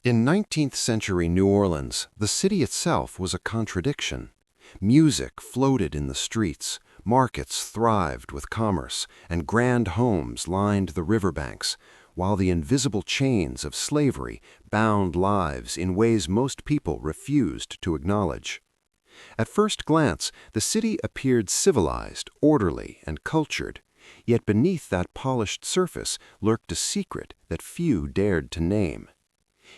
In 19th-century New Orleans, the city itself was a contradiction. Music floated in the streets, markets thrived with commerce, and grand homes lined the riverbanks, while the invisible chains of slavery bound lives in ways most people refused to acknowledge. At first glance, the city appeared civilized, orderly, and cultured, yet beneath that polished surface lurked a secret that few dared to name.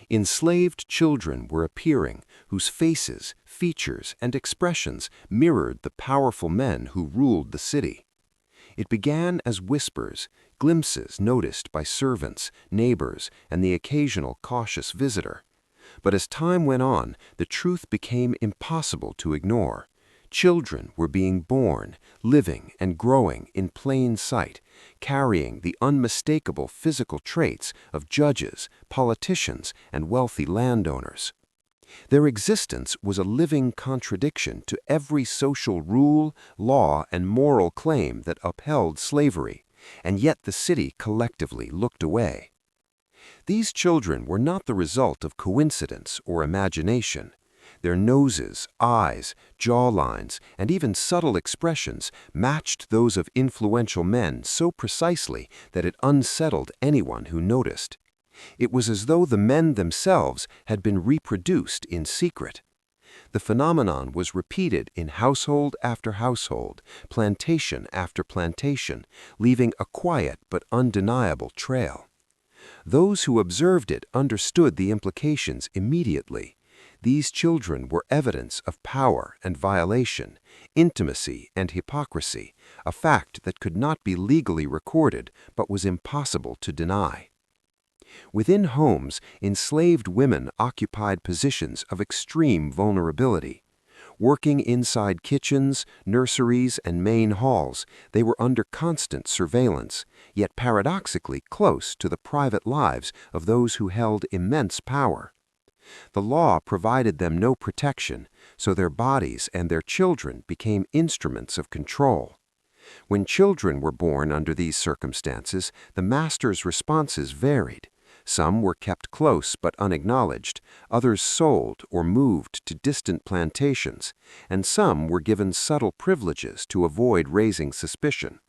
Enslaved children were appearing, whose faces, features, and expressions mirrored the powerful men who ruled the city. It began as whispers, glimpses noticed by servants, neighbors, and the occasional cautious visitor. But as time went on, the truth became impossible to ignore. Children were being born, living and growing in plain sight, carrying the unmistakable physical traits of judges, politicians, and wealthy landowners. Their existence was a living contradiction to every social rule, law, and moral claim that upheld slavery, and yet the city collectively looked away. These children were not the result of coincidence or imagination. Their noses, eyes, jawlines, and even subtle expressions matched those of influential men so precisely that it unsettled anyone who noticed. It was as though the men themselves had been reproduced in secret. The phenomenon was repeated in household after household, plantation after plantation, leaving a quiet but undeniable trail. Those who observed it understood the implications immediately. These children were evidence of power and violation, intimacy and hypocrisy, a fact that could not be legally recorded but was impossible to deny. Within homes, enslaved women occupied positions of extreme vulnerability. Working inside kitchens, nurseries, and main halls, they were under constant surveillance, yet paradoxically close to the private lives of those who held immense power. The law provided them no protection, so their bodies and their children became instruments of control. When children were born under these circumstances, the master's responses varied. Some were kept close but unacknowledged, others sold or moved to distant plantations, and some were given subtle privileges to avoid raising suspicion.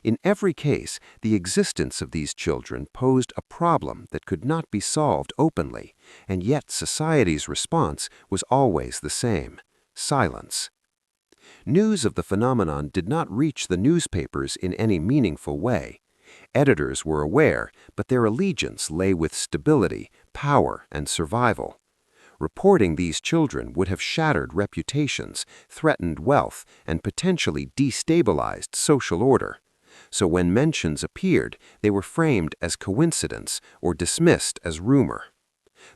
In every case, the existence of these children posed a problem that could not be solved openly, and yet society's response was always the same: silence. News of the phenomenon did not reach the newspapers in any meaningful way. Editors were aware, but their allegiance lay with stability, power, and survival. Reporting these children would have shattered reputations, threatened wealth, and potentially destabilized social order. So when mentions appeared, they were framed as coincidence or dismissed as rumor.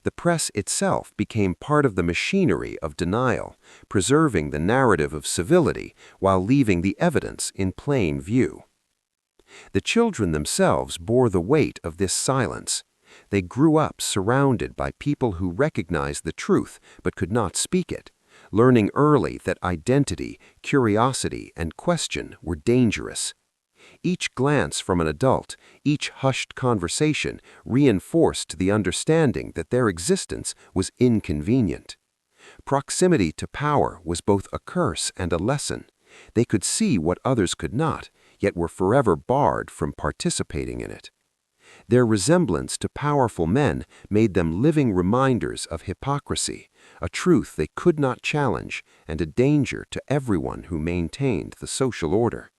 The press itself became part of the machinery of denial, preserving the narrative of civility while leaving the evidence in plain view. The children themselves bore the weight of this silence. They grew up surrounded by people who recognized the truth but could not speak it, learning early that identity, curiosity, and question were dangerous. Each glance from an adult, each hushed conversation reinforced the understanding that their existence was inconvenient. Proximity to power was both a curse and a lesson. They could see what others could not, yet were forever barred from participating in it. Their resemblance to powerful men made them living reminders of hypocrisy, a truth they could not challenge, and a danger to everyone who maintained the social order.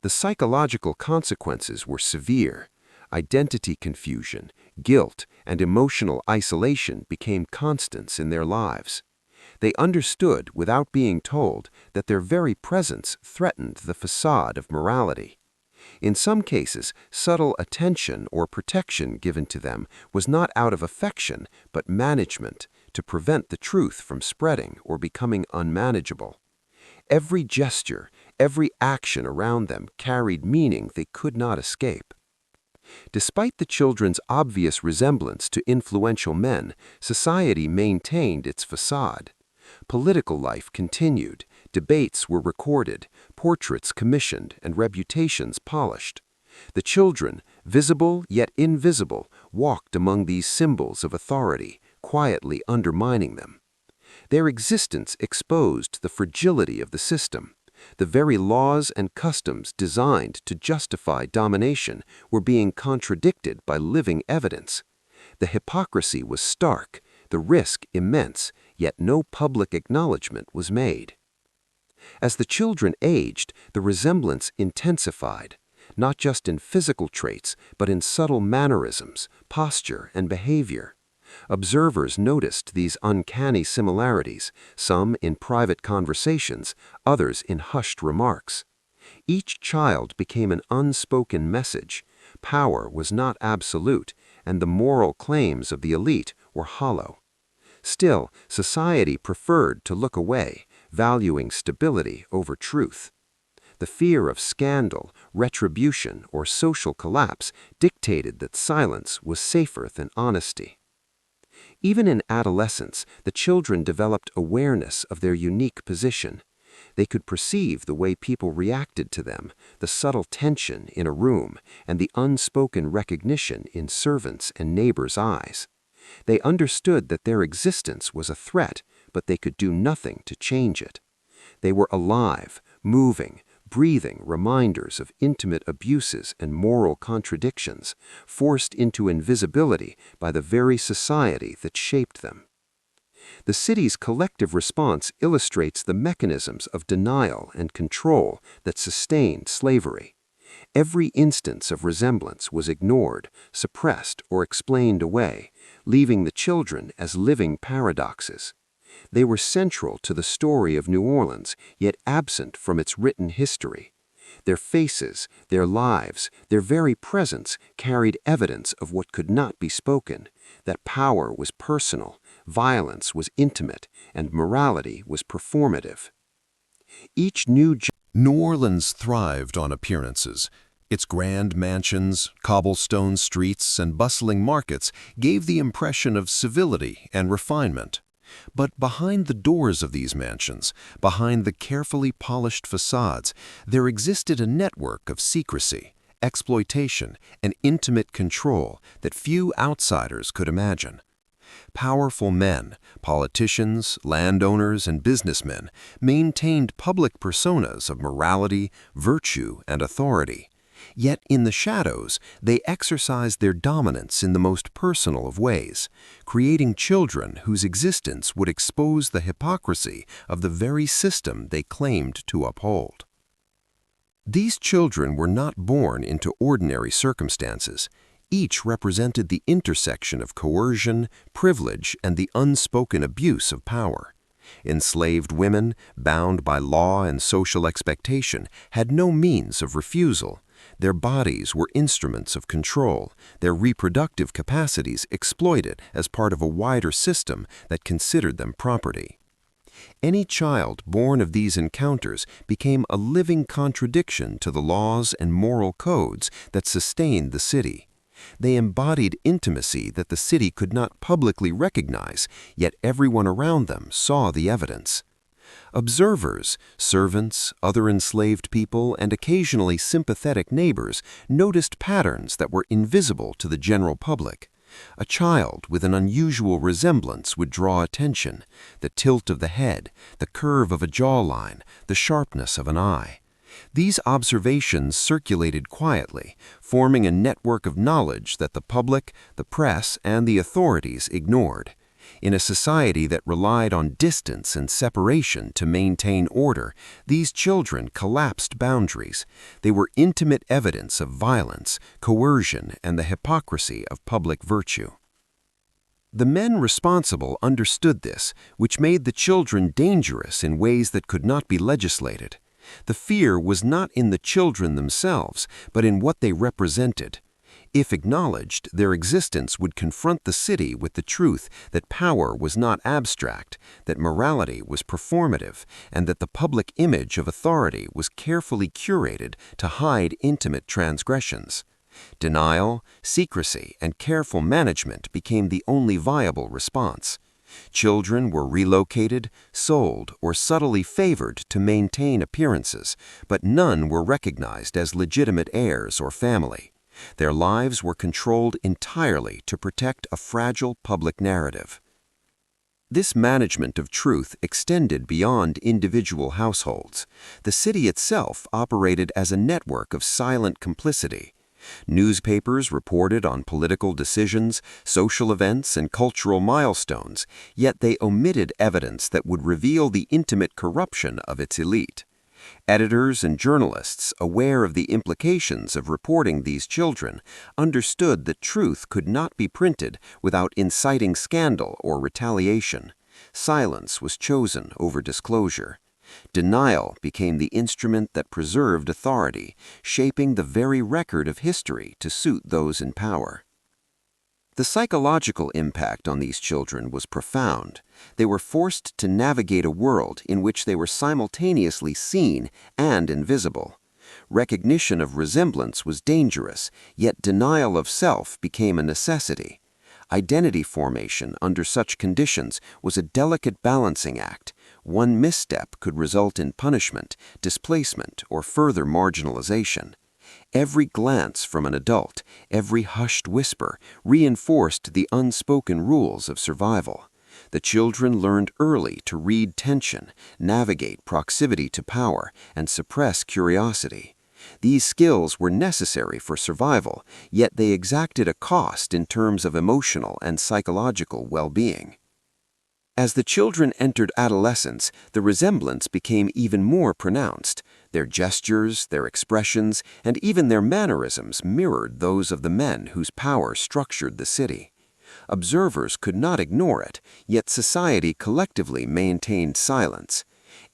The psychological consequences were severe. Identity confusion, guilt, and emotional isolation became constants in their lives. They understood, without being told, that their very presence threatened the facade of morality. In some cases, subtle attention or protection given to them was not out of affection, but management, to prevent the truth from spreading or becoming unmanageable. Every gesture, every action around them carried meaning they could not escape. Despite the children's obvious resemblance to influential men, society maintained its facade. Political life continued, debates were recorded, portraits commissioned, and reputations polished. The children, visible yet invisible, walked among these symbols of authority, quietly undermining them. Their existence exposed the fragility of the system. The very laws and customs designed to justify domination were being contradicted by living evidence. The hypocrisy was stark, the risk immense, yet no public acknowledgement was made. As the children aged, the resemblance intensified, not just in physical traits, but in subtle mannerisms, posture, and behavior. Observers noticed these uncanny similarities, some in private conversations, others in hushed remarks. Each child became an unspoken message. Power was not absolute, and the moral claims of the elite were hollow. Still, society preferred to look away, valuing stability over truth. The fear of scandal, retribution, or social collapse dictated that silence was safer than honesty. Even in adolescence, the children developed awareness of their unique position. They could perceive the way people reacted to them, the subtle tension in a room, and the unspoken recognition in servants' and neighbors' eyes. They understood that their existence was a threat, but they could do nothing to change it. They were alive, moving, breathing reminders of intimate abuses and moral contradictions, forced into invisibility by the very society that shaped them. The city's collective response illustrates the mechanisms of denial and control that sustained slavery. Every instance of resemblance was ignored, suppressed, or explained away, leaving the children as living paradoxes. They were central to the story of New Orleans, yet absent from its written history. Their faces, their lives, their very presence carried evidence of what could not be spoken, that power was personal, violence was intimate, and morality was performative. New Orleans thrived on appearances. Its grand mansions, cobblestone streets, and bustling markets gave the impression of civility and refinement. But behind the doors of these mansions, behind the carefully polished facades, there existed a network of secrecy, exploitation, and intimate control that few outsiders could imagine. Powerful men, politicians, landowners, and businessmen maintained public personas of morality, virtue, and authority. Yet in the shadows, they exercised their dominance in the most personal of ways, creating children whose existence would expose the hypocrisy of the very system they claimed to uphold. These children were not born into ordinary circumstances. Each represented the intersection of coercion, privilege, and the unspoken abuse of power. Enslaved women, bound by law and social expectation, had no means of refusal. Their bodies were instruments of control, their reproductive capacities exploited as part of a wider system that considered them property. Any child born of these encounters became a living contradiction to the laws and moral codes that sustained the city. They embodied intimacy that the city could not publicly recognize, yet everyone around them saw the evidence. Observers, servants, other enslaved people, and occasionally sympathetic neighbors noticed patterns that were invisible to the general public. A child with an unusual resemblance would draw attention: the tilt of the head, the curve of a jawline, the sharpness of an eye. These observations circulated quietly, forming a network of knowledge that the public, the press, and the authorities ignored. In a society that relied on distance and separation to maintain order, these children collapsed boundaries. They were intimate evidence of violence, coercion, and the hypocrisy of public virtue. The men responsible understood this, which made the children dangerous in ways that could not be legislated. The fear was not in the children themselves, but in what they represented. If acknowledged, their existence would confront the city with the truth that power was not abstract, that morality was performative, and that the public image of authority was carefully curated to hide intimate transgressions. Denial, secrecy, and careful management became the only viable response. Children were relocated, sold, or subtly favored to maintain appearances, but none were recognized as legitimate heirs or family. Their lives were controlled entirely to protect a fragile public narrative. This management of truth extended beyond individual households. The city itself operated as a network of silent complicity. Newspapers reported on political decisions, social events, and cultural milestones, yet they omitted evidence that would reveal the intimate corruption of its elite. Editors and journalists, aware of the implications of reporting these children, understood that truth could not be printed without inciting scandal or retaliation. Silence was chosen over disclosure. Denial became the instrument that preserved authority, shaping the very record of history to suit those in power. The psychological impact on these children was profound. They were forced to navigate a world in which they were simultaneously seen and invisible. Recognition of resemblance was dangerous, yet denial of self became a necessity. Identity formation under such conditions was a delicate balancing act. One misstep could result in punishment, displacement, or further marginalization. Every glance from an adult, every hushed whisper, reinforced the unspoken rules of survival. The children learned early to read tension, navigate proximity to power, and suppress curiosity. These skills were necessary for survival, yet they exacted a cost in terms of emotional and psychological well-being. As the children entered adolescence, the resemblance became even more pronounced. Their gestures, their expressions, and even their mannerisms mirrored those of the men whose power structured the city. Observers could not ignore it, yet society collectively maintained silence.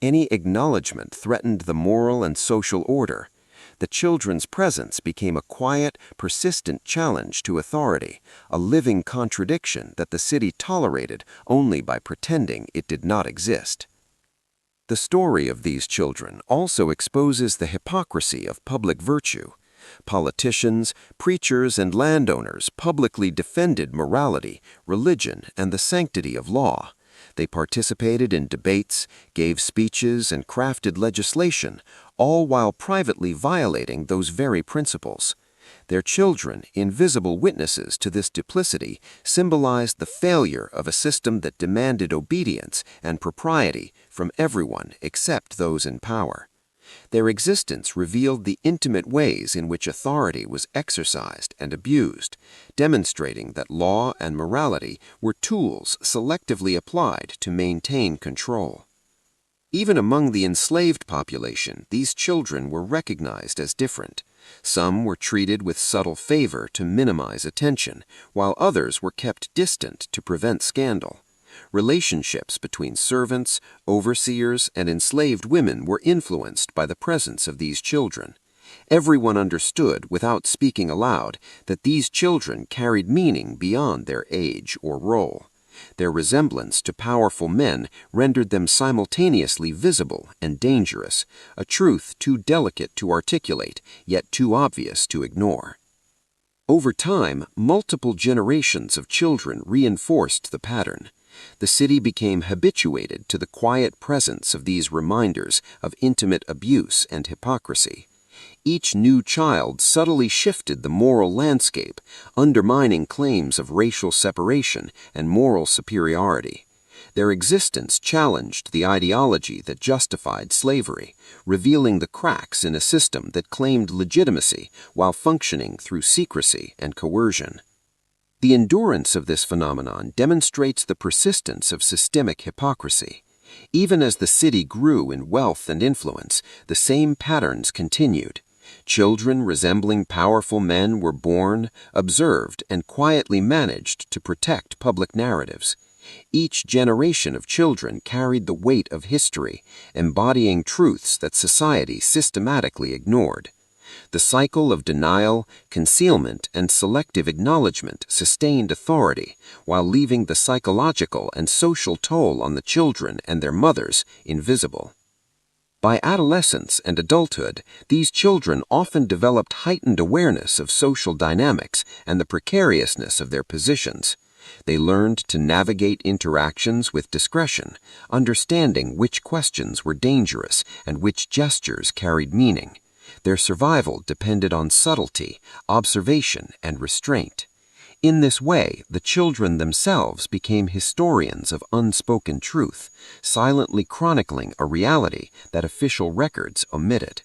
Any acknowledgement threatened the moral and social order. The children's presence became a quiet, persistent challenge to authority, a living contradiction that the city tolerated only by pretending it did not exist. The story of these children also exposes the hypocrisy of public virtue. Politicians, preachers, and landowners publicly defended morality, religion, and the sanctity of law. They participated in debates, gave speeches, and crafted legislation, all while privately violating those very principles. Their children, invisible witnesses to this duplicity, symbolized the failure of a system that demanded obedience and propriety from everyone except those in power. Their existence revealed the intimate ways in which authority was exercised and abused, demonstrating that law and morality were tools selectively applied to maintain control. Even among the enslaved population, these children were recognized as different. Some were treated with subtle favor to minimize attention, while others were kept distant to prevent scandal. Relationships between servants, overseers, and enslaved women were influenced by the presence of these children. Everyone understood, without speaking aloud, that these children carried meaning beyond their age or role. Their resemblance to powerful men rendered them simultaneously visible and dangerous, a truth too delicate to articulate, yet too obvious to ignore. Over time, multiple generations of children reinforced the pattern. The city became habituated to the quiet presence of these reminders of intimate abuse and hypocrisy. Each new child subtly shifted the moral landscape, undermining claims of racial separation and moral superiority. Their existence challenged the ideology that justified slavery, revealing the cracks in a system that claimed legitimacy while functioning through secrecy and coercion. The endurance of this phenomenon demonstrates the persistence of systemic hypocrisy. Even as the city grew in wealth and influence, the same patterns continued. Children resembling powerful men were born, observed, and quietly managed to protect public narratives. Each generation of children carried the weight of history, embodying truths that society systematically ignored. The cycle of denial, concealment, and selective acknowledgement sustained authority, while leaving the psychological and social toll on the children and their mothers invisible. By adolescence and adulthood, these children often developed heightened awareness of social dynamics and the precariousness of their positions. They learned to navigate interactions with discretion, understanding which questions were dangerous and which gestures carried meaning. Their survival depended on subtlety, observation, and restraint. In this way, the children themselves became historians of unspoken truth, silently chronicling a reality that official records omitted.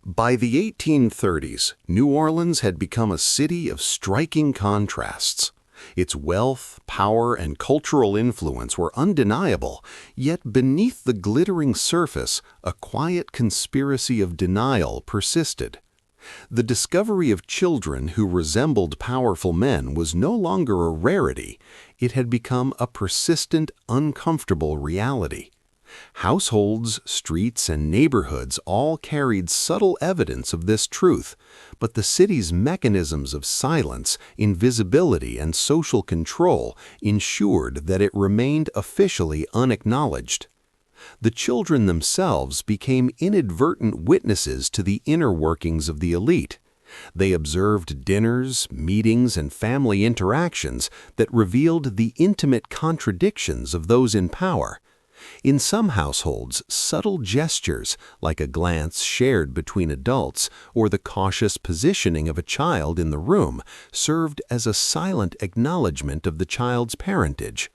By the 1830s, New Orleans had become a city of striking contrasts. Its wealth, power, and cultural influence were undeniable, yet beneath the glittering surface, a quiet conspiracy of denial persisted. The discovery of children who resembled powerful men was no longer a rarity. It had become a persistent, uncomfortable reality. Households, streets, and neighborhoods all carried subtle evidence of this truth, but the city's mechanisms of silence, invisibility, and social control ensured that it remained officially unacknowledged. The children themselves became inadvertent witnesses to the inner workings of the elite. They observed dinners, meetings, and family interactions that revealed the intimate contradictions of those in power. In some households, subtle gestures, like a glance shared between adults or the cautious positioning of a child in the room, served as a silent acknowledgement of the child's parentage.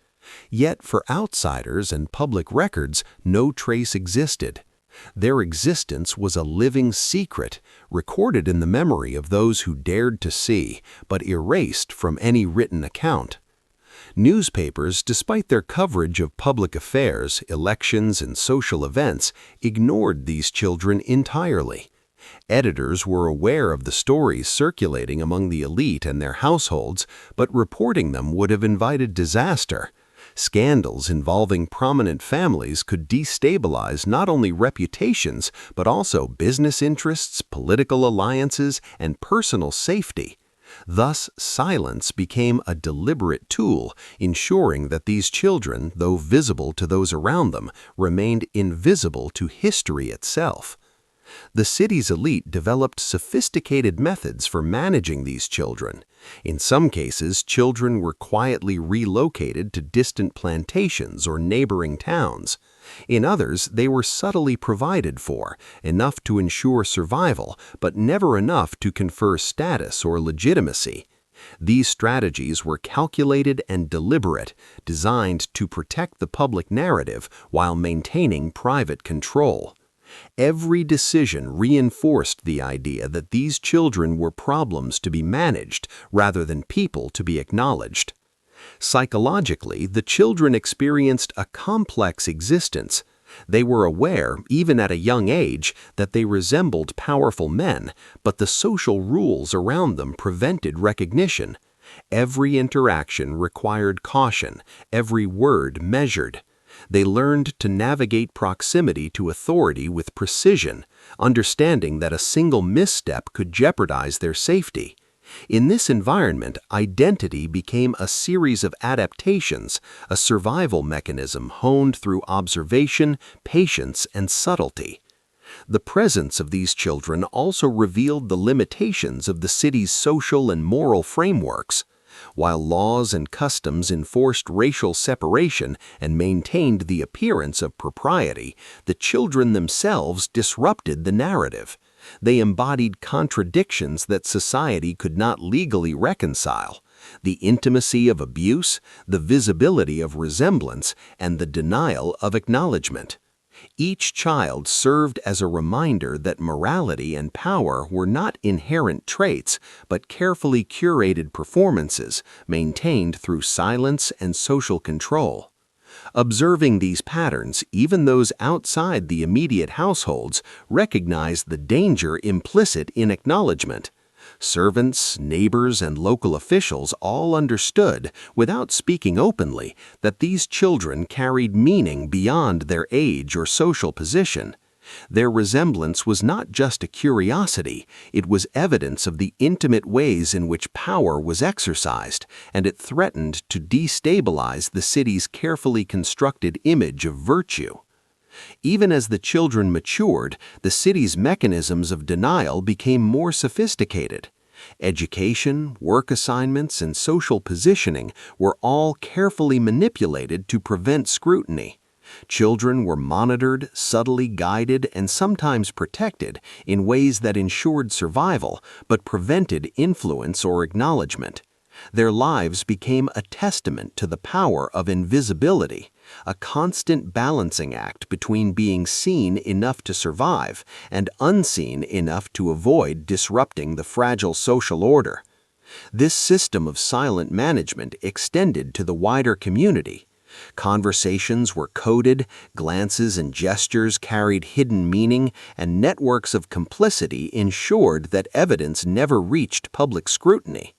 Yet for outsiders and public records, no trace existed. Their existence was a living secret, recorded in the memory of those who dared to see, but erased from any written account. Newspapers, despite their coverage of public affairs, elections, and social events, ignored these children entirely. Editors were aware of the stories circulating among the elite and their households, but reporting them would have invited disaster. Scandals involving prominent families could destabilize not only reputations, but also business interests, political alliances, and personal safety. Thus, silence became a deliberate tool, ensuring that these children, though visible to those around them, remained invisible to history itself. The city's elite developed sophisticated methods for managing these children. In some cases, children were quietly relocated to distant plantations or neighboring towns. In others, they were subtly provided for, enough to ensure survival, but never enough to confer status or legitimacy. These strategies were calculated and deliberate, designed to protect the public narrative while maintaining private control. Every decision reinforced the idea that these children were problems to be managed rather than people to be acknowledged. Psychologically, the children experienced a complex existence. They were aware, even at a young age, that they resembled powerful men, but the social rules around them prevented recognition. Every interaction required caution, every word measured. They learned to navigate proximity to authority with precision, understanding that a single misstep could jeopardize their safety. In this environment, identity became a series of adaptations, a survival mechanism honed through observation, patience, and subtlety. The presence of these children also revealed the limitations of the city's social and moral frameworks. While laws and customs enforced racial separation and maintained the appearance of propriety, the children themselves disrupted the narrative. They embodied contradictions that society could not legally reconcile: the intimacy of abuse, the visibility of resemblance, and the denial of acknowledgement. Each child served as a reminder that morality and power were not inherent traits, but carefully curated performances maintained through silence and social control. Observing these patterns, even those outside the immediate households recognized the danger implicit in acknowledgement. Servants, neighbors, and local officials all understood, without speaking openly, that these children carried meaning beyond their age or social position. Their resemblance was not just a curiosity, it was evidence of the intimate ways in which power was exercised, and it threatened to destabilize the city's carefully constructed image of virtue. Even as the children matured, the city's mechanisms of denial became more sophisticated. Education, work assignments, and social positioning were all carefully manipulated to prevent scrutiny. Children were monitored, subtly guided, and sometimes protected in ways that ensured survival but prevented influence or acknowledgement. Their lives became a testament to the power of invisibility, a constant balancing act between being seen enough to survive and unseen enough to avoid disrupting the fragile social order. This system of silent management extended to the wider community. Conversations were coded, glances and gestures carried hidden meaning, and networks of complicity ensured that evidence never reached public scrutiny.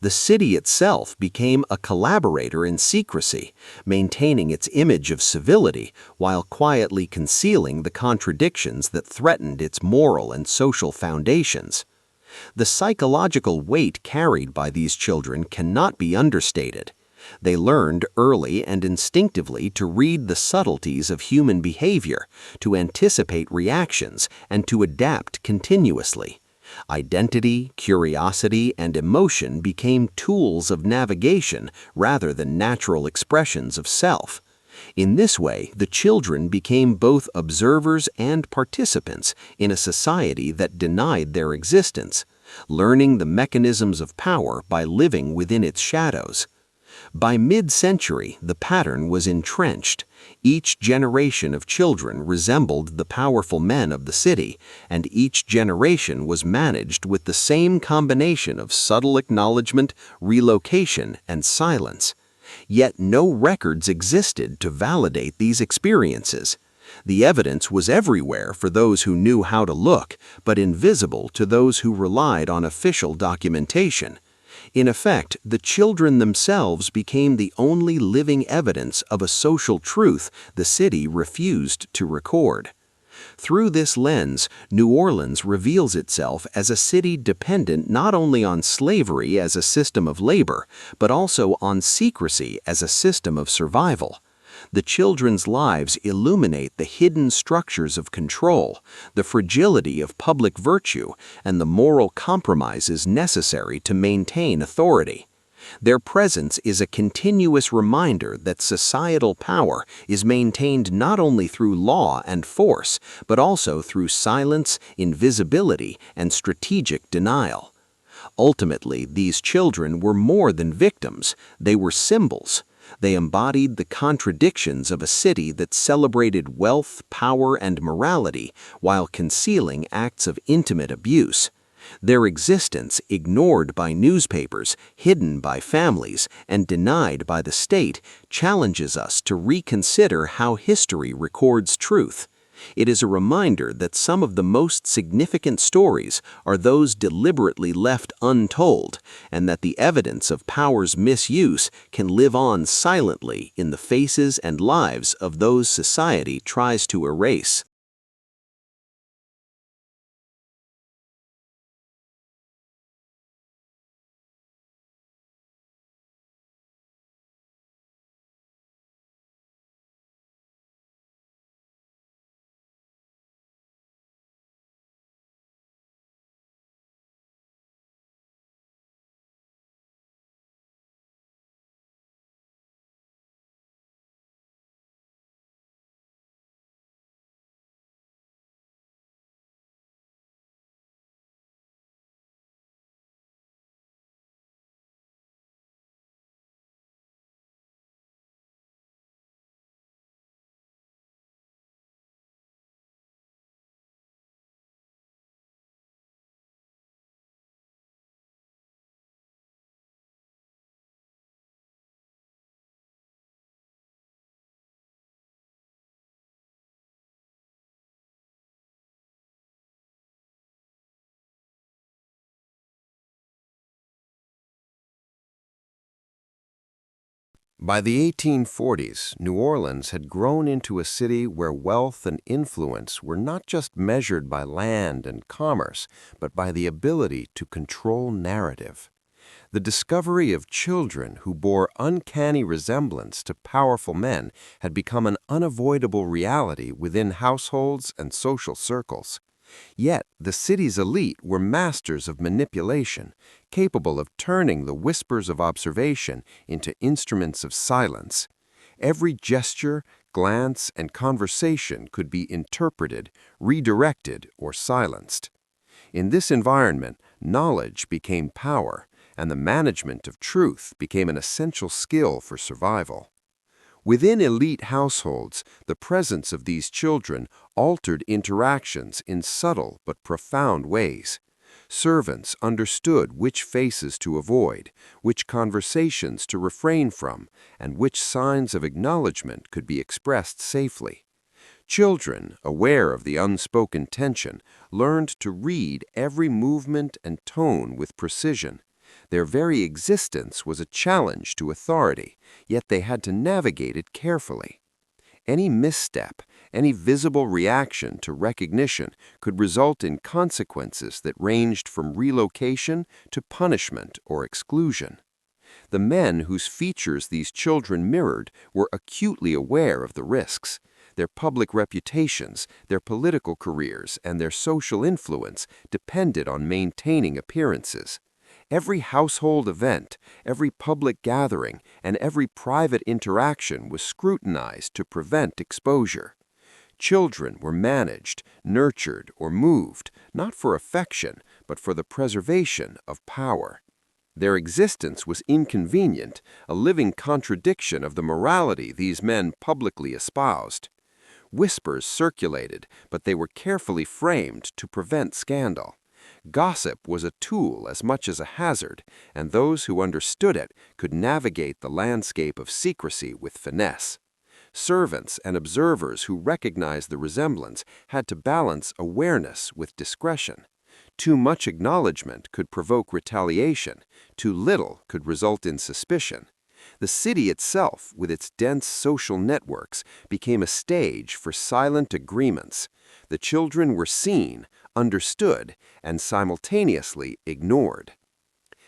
The city itself became a collaborator in secrecy, maintaining its image of civility while quietly concealing the contradictions that threatened its moral and social foundations. The psychological weight carried by these children cannot be understated. They learned early and instinctively to read the subtleties of human behavior, to anticipate reactions, and to adapt continuously. Identity, curiosity, and emotion became tools of navigation rather than natural expressions of self. In this way, the children became both observers and participants in a society that denied their existence, learning the mechanisms of power by living within its shadows. By mid-century, the pattern was entrenched. Each generation of children resembled the powerful men of the city, and each generation was managed with the same combination of subtle acknowledgement, relocation, and silence. Yet no records existed to validate these experiences. The evidence was everywhere for those who knew how to look, but invisible to those who relied on official documentation. In effect, the children themselves became the only living evidence of a social truth the city refused to record. Through this lens, New Orleans reveals itself as a city dependent not only on slavery as a system of labor, but also on secrecy as a system of survival. The children's lives illuminate the hidden structures of control, the fragility of public virtue, and the moral compromises necessary to maintain authority. Their presence is a continuous reminder that societal power is maintained not only through law and force, but also through silence, invisibility, and strategic denial. Ultimately, these children were more than victims, they were symbols. They embodied the contradictions of a city that celebrated wealth, power, and morality while concealing acts of intimate abuse. Their existence, ignored by newspapers, hidden by families, and denied by the state, challenges us to reconsider how history records truth. It is a reminder that some of the most significant stories are those deliberately left untold, and that the evidence of power's misuse can live on silently in the faces and lives of those society tries to erase. By the 1840s, New Orleans had grown into a city where wealth and influence were not just measured by land and commerce, but by the ability to control narrative. The discovery of children who bore uncanny resemblance to powerful men had become an unavoidable reality within households and social circles. Yet, the city's elite were masters of manipulation, capable of turning the whispers of observation into instruments of silence. Every gesture, glance, and conversation could be interpreted, redirected, or silenced. In this environment, knowledge became power, and the management of truth became an essential skill for survival. Within elite households, the presence of these children altered interactions in subtle but profound ways. Servants understood which faces to avoid, which conversations to refrain from, and which signs of acknowledgement could be expressed safely. Children, aware of the unspoken tension, learned to read every movement and tone with precision. Their very existence was a challenge to authority, yet they had to navigate it carefully. Any misstep, any visible reaction to recognition could result in consequences that ranged from relocation to punishment or exclusion. The men whose features these children mirrored were acutely aware of the risks. Their public reputations, their political careers, and their social influence depended on maintaining appearances. Every household event, every public gathering, and every private interaction was scrutinized to prevent exposure. Children were managed, nurtured, or moved, not for affection, but for the preservation of power. Their existence was inconvenient, a living contradiction of the morality these men publicly espoused. Whispers circulated, but they were carefully framed to prevent scandal. Gossip was a tool as much as a hazard, and those who understood it could navigate the landscape of secrecy with finesse. Servants and observers who recognized the resemblance had to balance awareness with discretion. Too much acknowledgement could provoke retaliation, too little could result in suspicion. The city itself, with its dense social networks, became a stage for silent agreements. The children were seen, understood, and simultaneously ignored.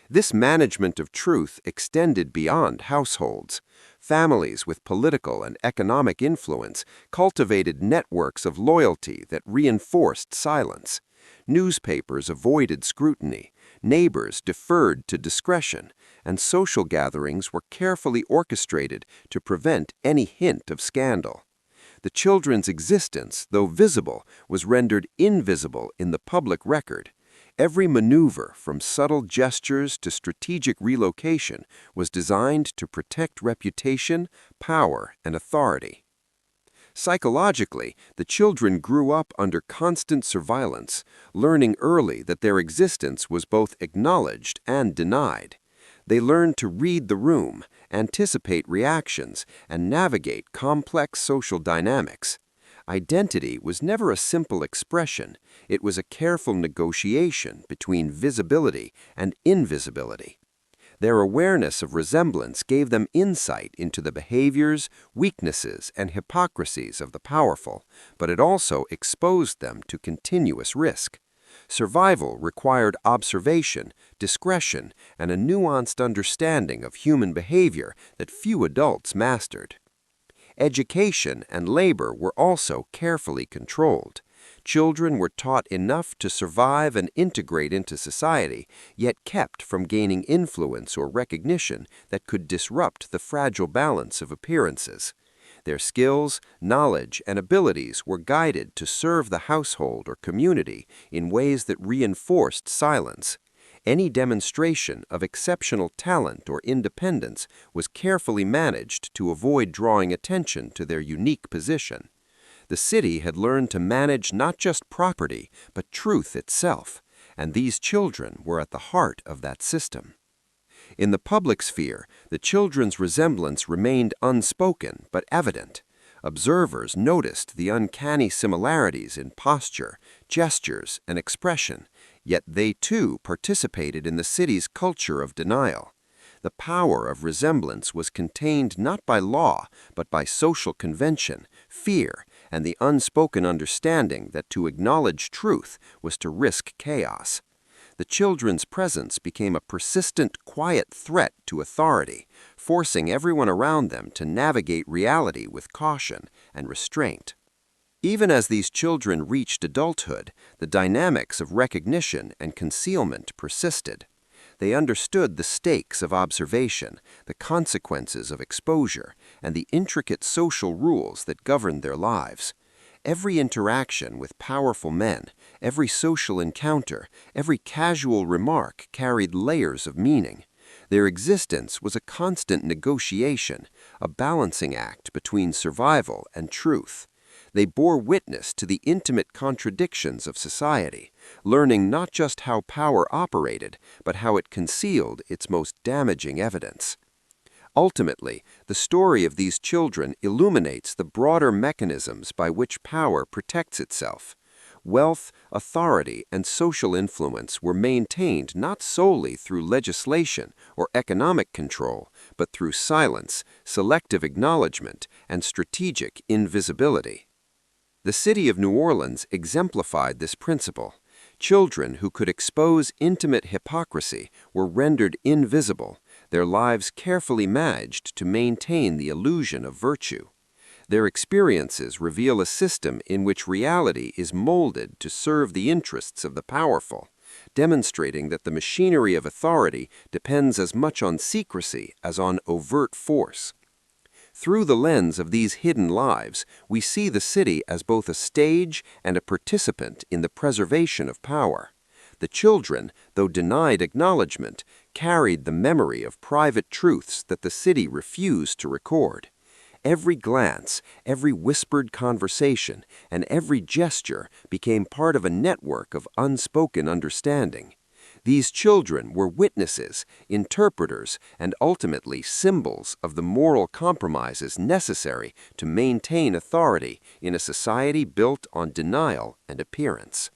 This management of truth extended beyond households. Families with political and economic influence cultivated networks of loyalty that reinforced silence. Newspapers avoided scrutiny, neighbors deferred to discretion, and social gatherings were carefully orchestrated to prevent any hint of scandal. The children's existence, though visible, was rendered invisible in the public record. Every maneuver, from subtle gestures to strategic relocation, was designed to protect reputation, power, and authority. Psychologically, the children grew up under constant surveillance, learning early that their existence was both acknowledged and denied. They learned to read the room, anticipate reactions, and navigate complex social dynamics. Identity was never a simple expression. It was a careful negotiation between visibility and invisibility. Their awareness of resemblance gave them insight into the behaviors, weaknesses, and hypocrisies of the powerful, but it also exposed them to continuous risk. Survival required observation, discretion, and a nuanced understanding of human behavior that few adults mastered. Education and labor were also carefully controlled. Children were taught enough to survive and integrate into society, yet kept from gaining influence or recognition that could disrupt the fragile balance of appearances. Their skills, knowledge, and abilities were guided to serve the household or community in ways that reinforced silence. Any demonstration of exceptional talent or independence was carefully managed to avoid drawing attention to their unique position. The city had learned to manage not just property, but truth itself, and these children were at the heart of that system. In the public sphere, the children's resemblance remained unspoken but evident. Observers noticed the uncanny similarities in posture, gestures, and expression, yet they too participated in the city's culture of denial. The power of resemblance was contained not by law, but by social convention, fear, and the unspoken understanding that to acknowledge truth was to risk chaos. The children's presence became a persistent, quiet threat to authority, forcing everyone around them to navigate reality with caution and restraint. Even as these children reached adulthood, the dynamics of recognition and concealment persisted. They understood the stakes of observation, the consequences of exposure, and the intricate social rules that governed their lives. Every interaction with powerful men, every social encounter, every casual remark carried layers of meaning. Their existence was a constant negotiation, a balancing act between survival and truth. They bore witness to the intimate contradictions of society, learning not just how power operated, but how it concealed its most damaging evidence. Ultimately, the story of these children illuminates the broader mechanisms by which power protects itself. Wealth, authority, and social influence were maintained not solely through legislation or economic control, but through silence, selective acknowledgement, and strategic invisibility. The city of New Orleans exemplified this principle. Children who could expose intimate hypocrisy were rendered invisible, their lives carefully managed to maintain the illusion of virtue. Their experiences reveal a system in which reality is molded to serve the interests of the powerful, demonstrating that the machinery of authority depends as much on secrecy as on overt force. Through the lens of these hidden lives, we see the city as both a stage and a participant in the preservation of power. The children, though denied acknowledgement, carried the memory of private truths that the city refused to record. Every glance, every whispered conversation, and every gesture became part of a network of unspoken understanding. These children were witnesses, interpreters, and ultimately symbols of the moral compromises necessary to maintain authority in a society built on denial and appearance.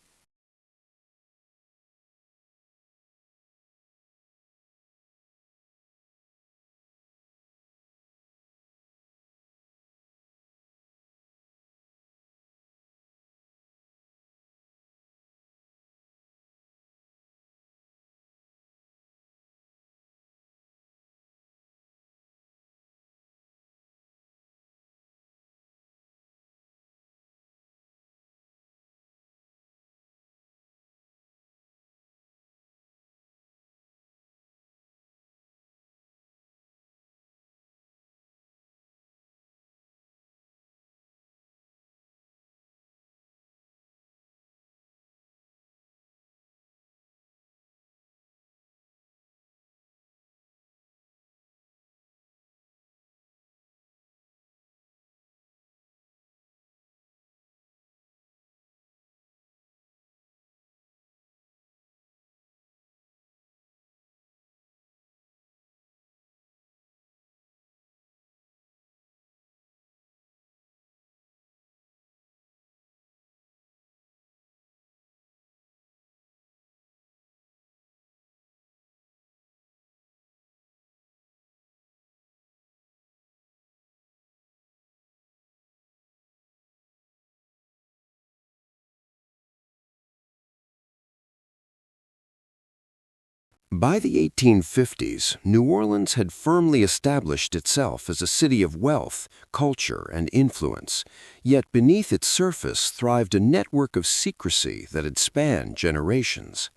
By the 1850s, New Orleans had firmly established itself as a city of wealth, culture, and influence, yet beneath its surface thrived a network of secrecy that had spanned generations.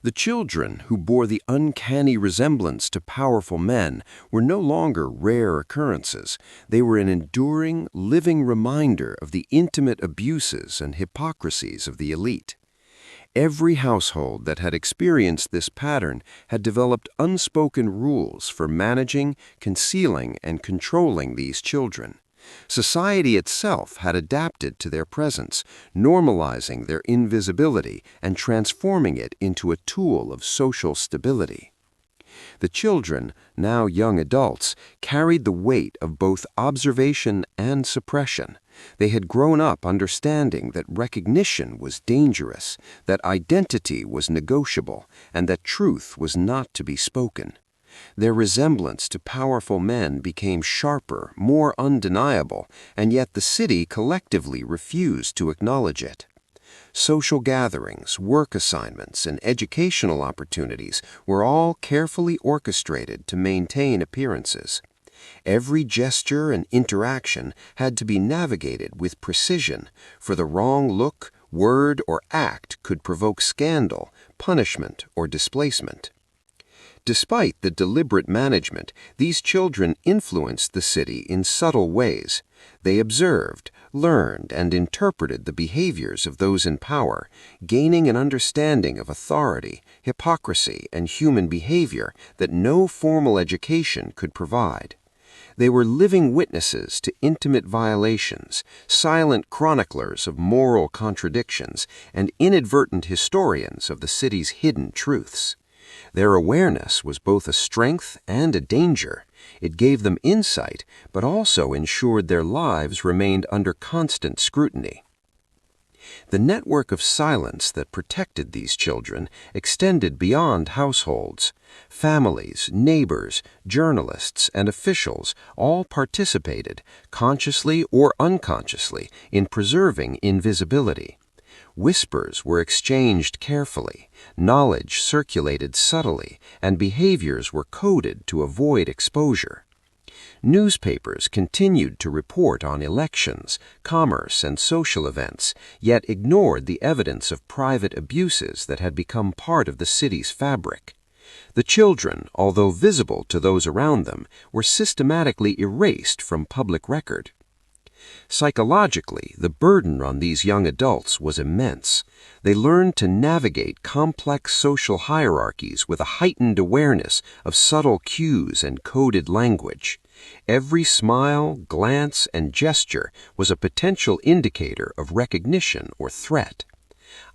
The children who bore the uncanny resemblance to powerful men were no longer rare occurrences. They were an enduring, living reminder of the intimate abuses and hypocrisies of the elite. Every household that had experienced this pattern had developed unspoken rules for managing, concealing, and controlling these children. Society itself had adapted to their presence, normalizing their invisibility and transforming it into a tool of social stability. The children, now young adults, carried the weight of both observation and suppression. They had grown up understanding that recognition was dangerous, that identity was negotiable, and that truth was not to be spoken. Their resemblance to powerful men became sharper, more undeniable, and yet the city collectively refused to acknowledge it. Social gatherings, work assignments, and educational opportunities were all carefully orchestrated to maintain appearances. Every gesture and interaction had to be navigated with precision, for the wrong look, word, or act could provoke scandal, punishment, or displacement. Despite the deliberate management, these children influenced the city in subtle ways. They observed, learned, and interpreted the behaviors of those in power, gaining an understanding of authority, hypocrisy, and human behavior that no formal education could provide. They were living witnesses to intimate violations, silent chroniclers of moral contradictions, and inadvertent historians of the city's hidden truths. Their awareness was both a strength and a danger. It gave them insight, but also ensured their lives remained under constant scrutiny. The network of silence that protected these children extended beyond households. Families, neighbors, journalists, and officials all participated, consciously or unconsciously, in preserving invisibility. Whispers were exchanged carefully, knowledge circulated subtly, and behaviors were coded to avoid exposure. Newspapers continued to report on elections, commerce, and social events, yet ignored the evidence of private abuses that had become part of the city's fabric. The children, although visible to those around them, were systematically erased from public record. Psychologically, the burden on these young adults was immense. They learned to navigate complex social hierarchies with a heightened awareness of subtle cues and coded language. Every smile, glance, and gesture was a potential indicator of recognition or threat.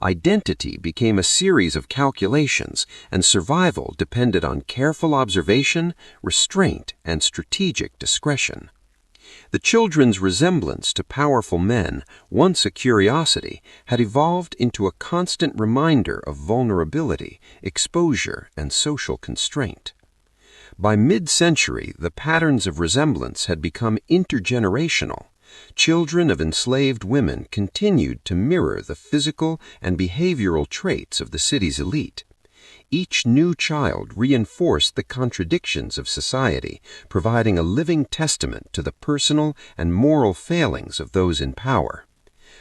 Identity became a series of calculations, and survival depended on careful observation, restraint, and strategic discretion. The children's resemblance to powerful men, once a curiosity, had evolved into a constant reminder of vulnerability, exposure, and social constraint. By mid-century, the patterns of resemblance had become intergenerational. Children of enslaved women continued to mirror the physical and behavioral traits of the city's elite. Each new child reinforced the contradictions of society, providing a living testament to the personal and moral failings of those in power.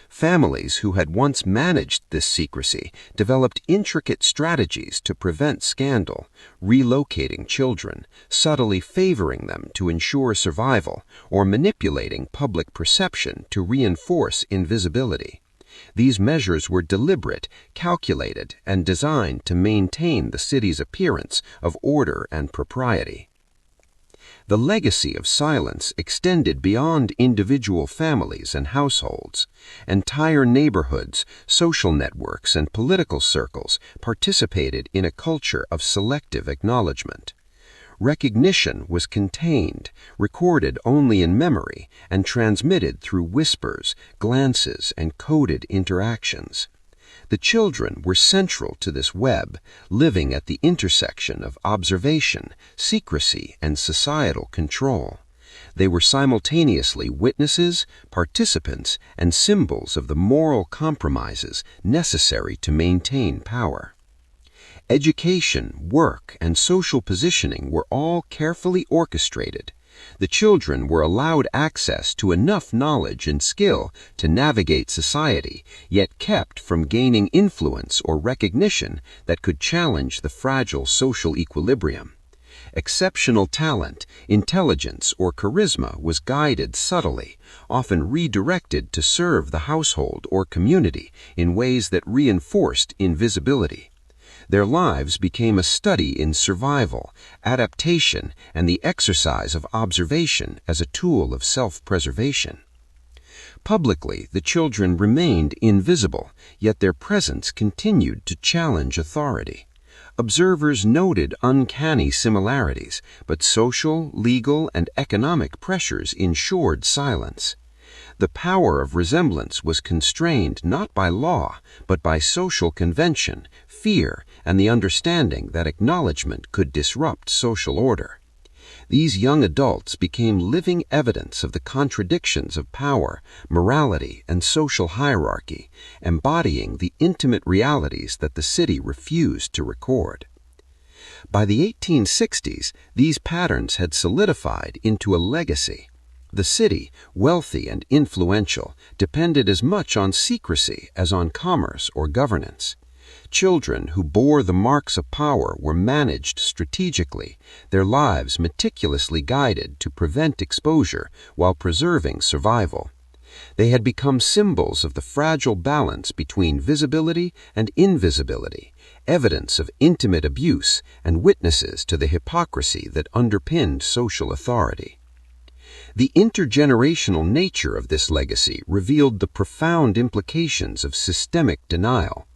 Families who had once managed this secrecy developed intricate strategies to prevent scandal, relocating children, subtly favoring them to ensure survival, or manipulating public perception to reinforce invisibility. These measures were deliberate, calculated, and designed to maintain the city's appearance of order and propriety. The legacy of silence extended beyond individual families and households. Entire neighborhoods, social networks, and political circles participated in a culture of selective acknowledgement. Recognition was contained, recorded only in memory, and transmitted through whispers, glances, and coded interactions. The children were central to this web, living at the intersection of observation, secrecy, and societal control. They were simultaneously witnesses, participants, and symbols of the moral compromises necessary to maintain power. Education, work, and social positioning were all carefully orchestrated. The children were allowed access to enough knowledge and skill to navigate society, yet kept from gaining influence or recognition that could challenge the fragile social equilibrium. Exceptional talent, intelligence, or charisma was guided subtly, often redirected to serve the household or community in ways that reinforced invisibility. Their lives became a study in survival, adaptation, and the exercise of observation as a tool of self-preservation. Publicly, the children remained invisible, yet their presence continued to challenge authority. Observers noted uncanny similarities, but social, legal, and economic pressures ensured silence. The power of resemblance was constrained not by law, but by social convention, fear, and the understanding that acknowledgement could disrupt social order. These young adults became living evidence of the contradictions of power, morality, and social hierarchy, embodying the intimate realities that the city refused to record. By the 1860s, these patterns had solidified into a legacy. The city, wealthy and influential, depended as much on secrecy as on commerce or governance. Children who bore the marks of power were managed strategically, their lives meticulously guided to prevent exposure while preserving survival. They had become symbols of the fragile balance between visibility and invisibility, evidence of intimate abuse and witnesses to the hypocrisy that underpinned social authority. The intergenerational nature of this legacy revealed the profound implications of systemic denial.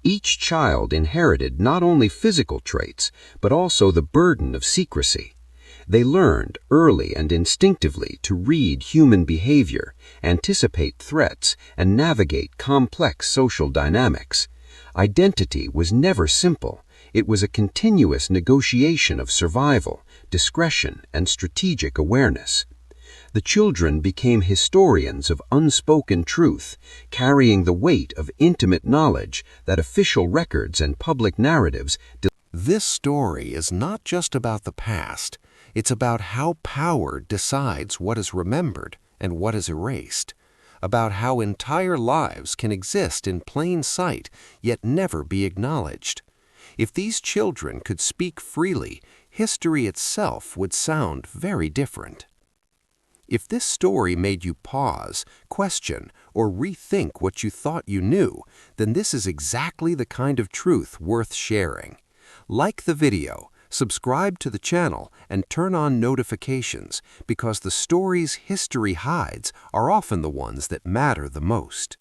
Each child inherited not only physical traits, but also the burden of secrecy. They learned early and instinctively to read human behavior, anticipate threats, and navigate complex social dynamics. Identity was never simple. It was a continuous negotiation of survival, discretion, and strategic awareness. The children became historians of unspoken truth, carrying the weight of intimate knowledge that official records and public narratives. This story is not just about the past. It's about how power decides what is remembered and what is erased, about how entire lives can exist in plain sight yet never be acknowledged. If these children could speak freely, history itself would sound very different. If this story made you pause, question, or rethink what you thought you knew, then this is exactly the kind of truth worth sharing. Like the video, subscribe to the channel, and turn on notifications, because the stories history hides are often the ones that matter the most.